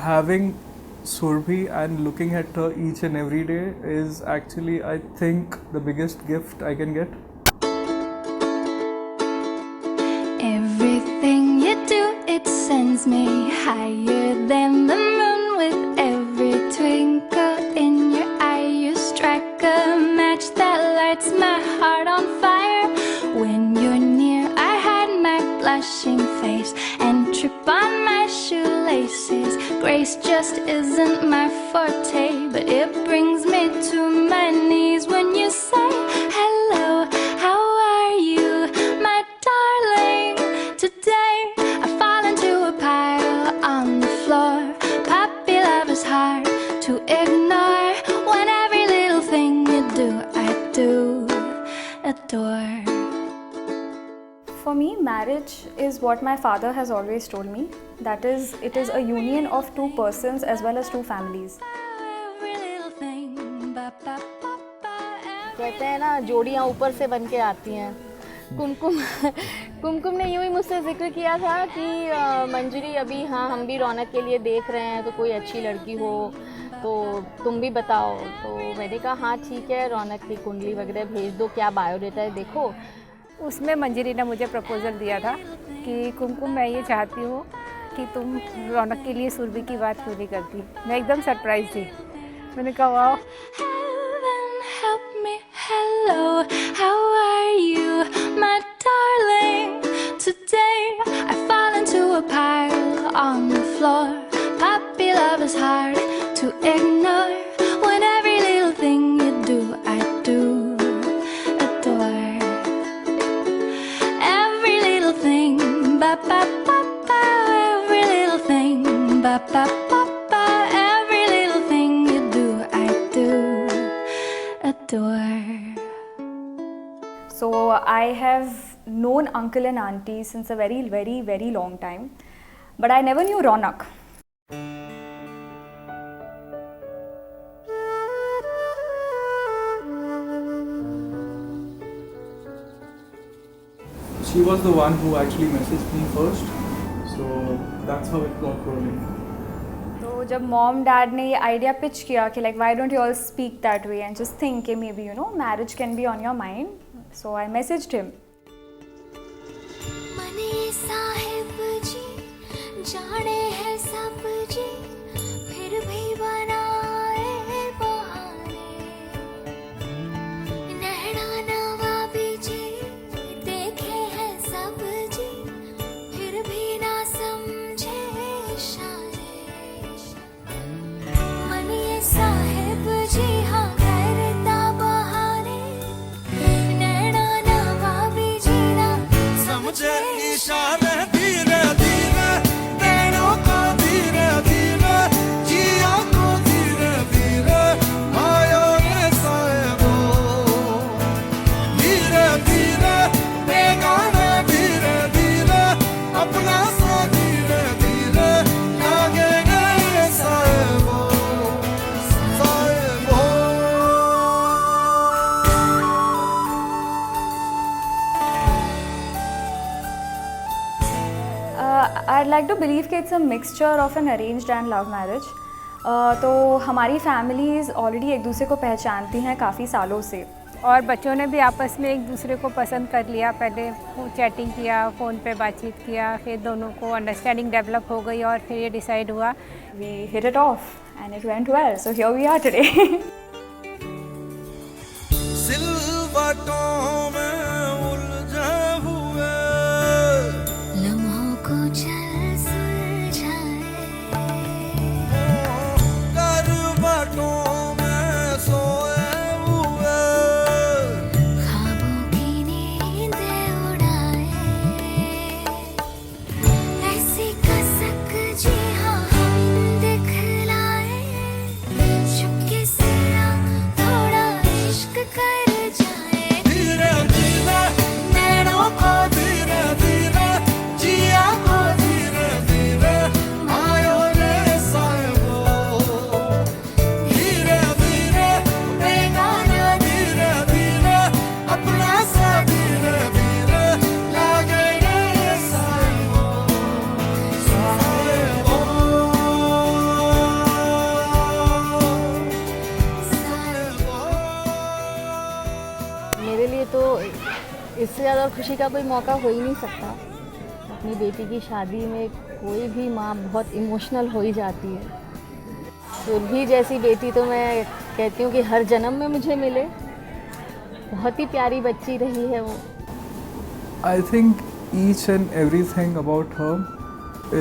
having Surbhi and looking at her each and every day is actually, I think, the biggest gift I can get. Everything you do, it sends me higher than the moon. With every twinkle in your eye, you strike a match that lights my heart on fire. When you're near, I hide my blushing face and trip on my shoelaces. Grace just isn't my forte, but it brings me to my knees when you say hello, how are you, my darling? Today I fall into a pile on the floor. Puppy love is hard to ignore. When every little thing you do, I do adore. For me, marriage is what my father has always told me. That is, it is a union of two persons as well as two families. Every little thing, ba ba ba ba. कहते हैं ना, जोड़ियाँ ऊपर से बन के आती हैं। कुमकुम ने यूँ ही मुझसे जिक्र किया था कि मंजरी अभी, हाँ हम भी रौनक के लिए देख रहे हैं, तो कोई अच्छी लड़की हो तो तुम भी बताओ। तो मैंने कहा हाँ ठीक है, रौनक की कुंडली वगैरह भेज दो, क्या बायोडेटा है देखो। उसमें मंजरी ने मुझे प्रपोज़ल दिया था कि कुमकुम मैं ये चाहती हूँ कि तुम रौनक के लिए सुरभि की बात क्यों नहीं करती। मैं एकदम सरप्राइज थी। मैंने कहा वाह। Heaven help me, hello, how are you, my darling? Today I fall into a pile on the floor. Puppy love is hard to ignore. When every little thing you do, I do adore. Every little thing, ba ba ba ba. Every little thing, ba ba ba ba. Every little thing you do, I do adore. So I have known uncle and auntie since a very, very, very long time. But I never knew Ronak. She was the one who actually messaged me first, so that's how it got rolling. तो जब mom dad ने ये idea pitch किया कि like why don't you all speak that way and just think may be you know marriage can be on your mind, so I messaged him. मने साहिब जी जाने हैं सब जी, फिर भी बनाए बहाने। नैना नवाबी जी देखे हैं सब जी, फिर भी ना समझे इशारे। मने साहिब जी हाँ करता बहाने, नैना नवाबी जी ना समझे इशारे। धीरे धीरे नैनों को धीरे धीरे, जिया को धीरे धीरे, आयो रे साहिबो। धीरे धीरे बेगाना धीरे धीरे, अपना सा धीरे धीरे, लागे गए साहिबो साहिबो। I'd like to believe कि it's a mixture of an arranged and love marriage. तो हमारी फैमिलीज़ ऑलरेडी एक दूसरे को पहचानती हैं काफ़ी सालों से, और बच्चों ने भी आपस में एक दूसरे को पसंद कर लिया। पहले चैटिंग किया, फ़ोन पे बातचीत किया, फिर दोनों को अंडरस्टैंडिंग डेवलप हो गई और फिर ये डिसाइड हुआ। we hit it off and it went well, so here we are today. सिलवटों में उलझे हुए लम्हों को चल सुलझाए। करवटों में सोए हुए ख्वाबों की नींद उड़ाए। ऐसी कसक जी हाँ हम दिखलाए, चुपके से थोड़ा इश्क कर जाए। धीरे ज़्यादा और खुशी का कोई मौका हो ही नहीं सकता। अपनी बेटी की शादी में कोई भी माँ बहुत इमोशनल हो ही जाती है। सुरभि जैसी बेटी तो मैं कहती हूँ कि हर जन्म में मुझे मिले। बहुत ही प्यारी बच्ची रही है वो। I think each and everything about her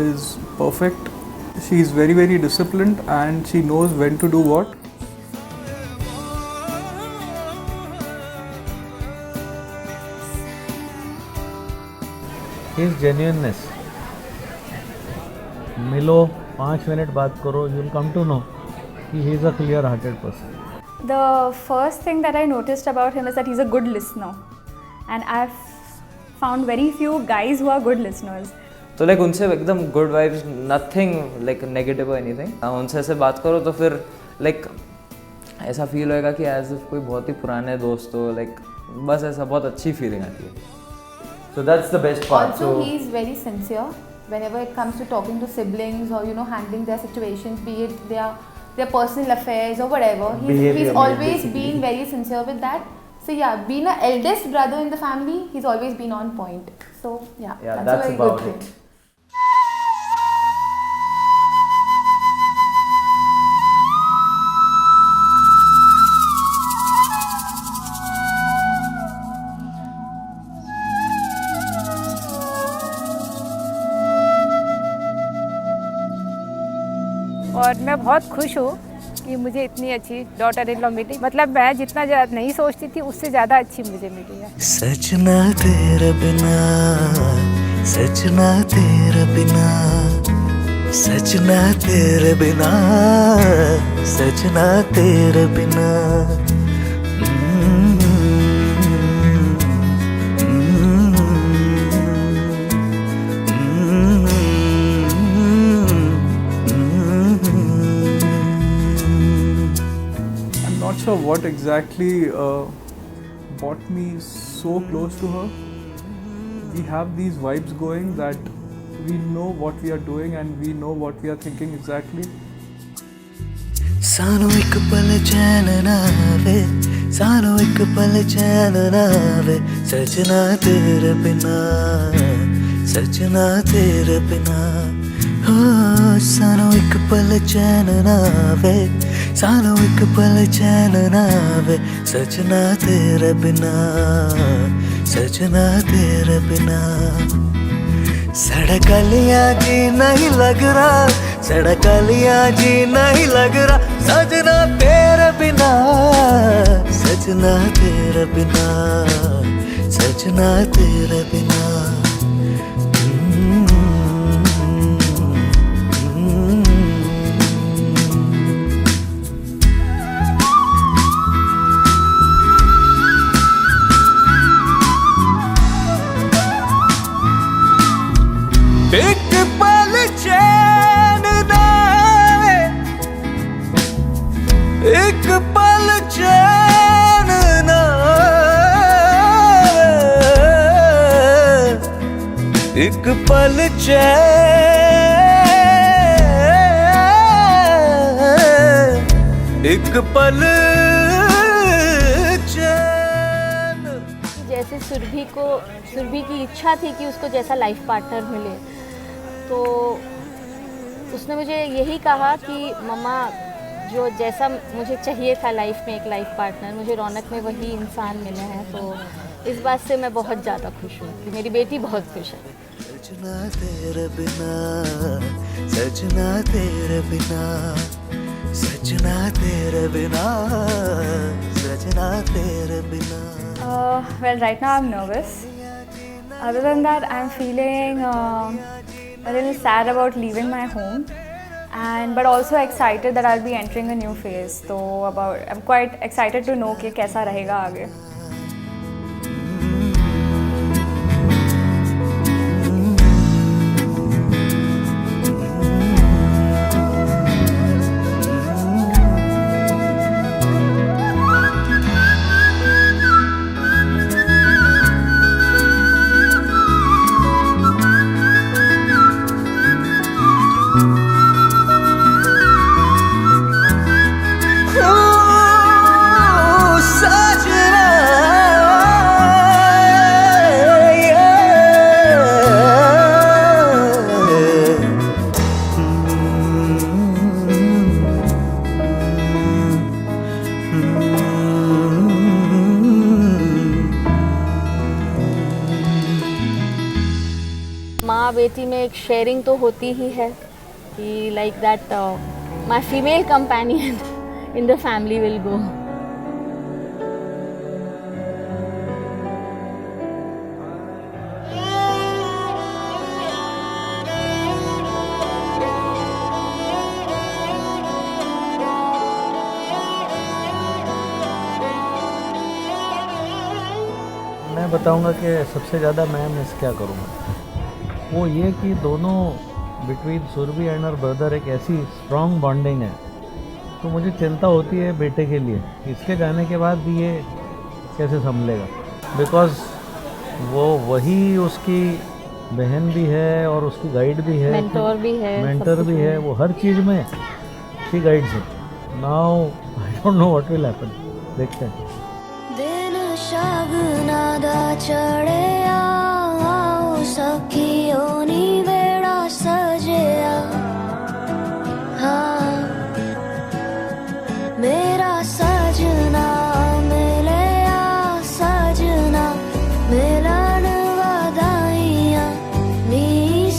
is perfect. She is very, very disciplined and she knows when to do what. His genuineness. मिलो 5 मिनट बात करो, you will come to know कि he is a clear-hearted person. The first thing that I noticed about him is that he's a good listener, and I've found very few guys who are good listeners. तो like उनसे एकदम good vibes, nothing like negative और anything. उनसे ऐसे बात करो तो फिर लाइक ऐसा फील होएगा कि एज इफ कोई बहुत ही पुराने दोस्त हो, लाइक बस ऐसा बहुत अच्छी फीलिंग आती है। So that's the best part. Also, he is very sincere whenever it comes to talking to siblings or handling their situations, be it their personal affairs or whatever. He's always been very sincere with that. So yeah, being an eldest brother in the family, he's always been on point. So yeah, that's a very good thing. और मैं बहुत खुश हूँ कि मुझे इतनी अच्छी daughter in law मिली। मतलब मैं जितना नहीं सोचती थी उससे ज़्यादा अच्छी मुझे मिली है। सजना तेरे बिना, सजना तेरे बिना, सजना तेरे बिना, सजना तेरे बिना। Not sure what exactly brought me so close to her. We have these vibes going that we know what we are doing and we know what we are thinking exactly. सानू एक पल चैन ना आवे, सानू एक पल चैन ना आवे, सजना तेरे बिना, सजना तेरे बिना। हो सानू एक पल चैन ना आवे, सानू एक पल चैन ना आवे, सजना तेरे बिना, सजना तेरे बिना। सड़कलियाँ जी नहीं लग रहा, सड़कलियाँ जी नहीं लग रहा, सजना तेरे बिना, सजना तेरे बिना, सजना तेरे बिना। एक पल चैन ना आवे, एक पल चैन ना आवे, एक पल चैन, एक पल चैन। जैसे सुरभि की इच्छा थी कि उसको जैसा लाइफ पार्टनर मिले, तो उसने मुझे यही कहा कि मम्मा जो जैसा मुझे चाहिए था लाइफ में एक लाइफ पार्टनर, मुझे रौनक में वही इंसान मिले हैं। तो इस बात से मैं बहुत ज़्यादा खुश हूँ कि मेरी बेटी बहुत खुश है। सजना तेरे बिना, सजना तेरे बिना, सजना तेरे बिना, सजना तेरे बिना। Well, right now I'm nervous. Other than that, I'm feeling a little sad about leaving my home, but also excited that I'll be entering a new phase. So I'm quite excited to know कि कैसा रहेगा आगे. सजना एक sharing तो होती ही है कि like that my female companion in the family will go. मैं बताऊंगा कि सबसे ज़्यादा मैं मिस क्या करूँगा, वो ये कि दोनों between Surabhi and her brother एक ऐसी स्ट्रॉन्ग बॉन्डिंग है. तो मुझे चिंता होती है बेटे के लिए, इसके जाने के बाद भी ये कैसे संभलेगा, बिकॉज वो वही उसकी बहन भी है और उसकी गाइड भी है, मेंटोर भी है, मेंटर भी है, वो हर चीज़ में शी गाइड्स है. Now I don't know what will happen, देखते हैं. दिन शगना दा चढ़िया आओ सखियों नी वेड़ा सजिया हाँ मेरा सजना मिलया सजना मिलन वधाइयां नी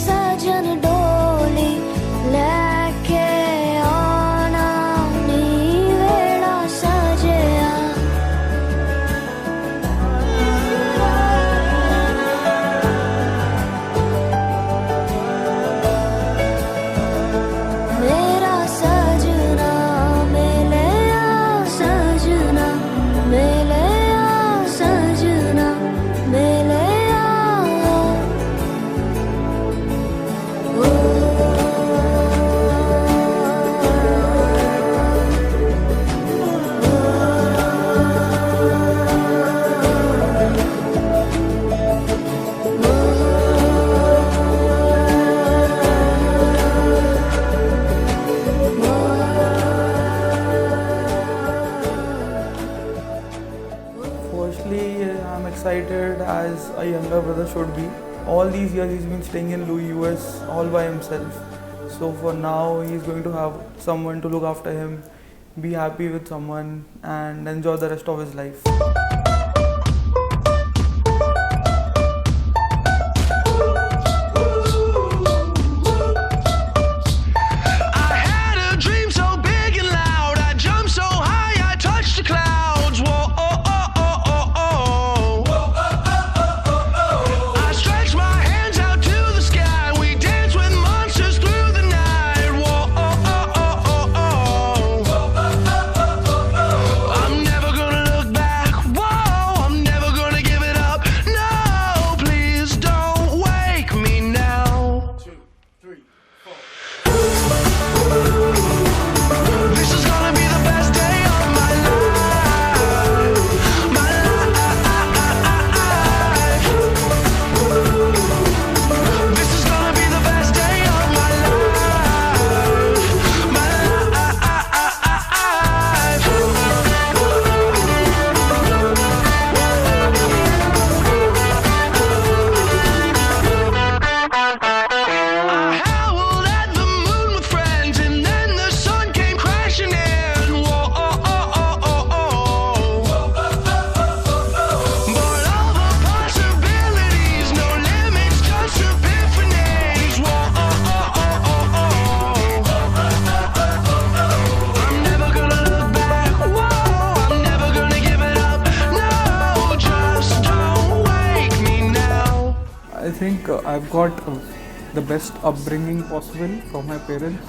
सजन डोली लेके आना नी वेड़ा सजिया मेरा सजना मिलया सजना मिलया सजना मिलया Firstly, I'm excited as a younger brother should be. All these years he's been staying in US all by himself. So for now he's going to have someone to look after him, be happy with someone and enjoy the rest of his life. I had a dream so big and loud, I jumped so high, I touched the clouds. Whoa, oh, oh, oh, oh, oh. I stretched my hands out to the sky, we danced with monsters through the night. Whoa, oh, oh, oh, oh, oh. I'm never gonna look back, whoa, I'm never gonna give it up. No, please don't wake me now. This is gonna be the best day of my life, my life. This is gonna be the best day of my life, my I howled at the moon with friends, and then the sun came crashing in. Whoa, oh, oh, oh, oh, oh. But all the possibilities, no limits, just epiphanies. Whoa, oh, oh, oh, oh, oh. I'm never gonna look back. Whoa, I'm never gonna give it up. No, just don't wake me now. I think I've got the best upbringing possible from my parents.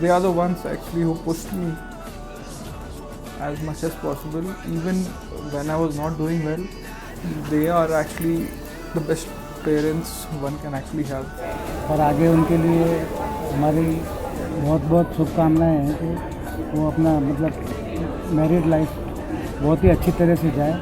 They are the ones actually who pushed me as much as possible. Even when I was not doing well, they are actually the best parents one can actually have. और आगे उनके लिए हमारी बहुत बहुत शुभकामनाएं हैं कि वो अपना मतलब मैरिड लाइफ बहुत ही अच्छी तरह से जाए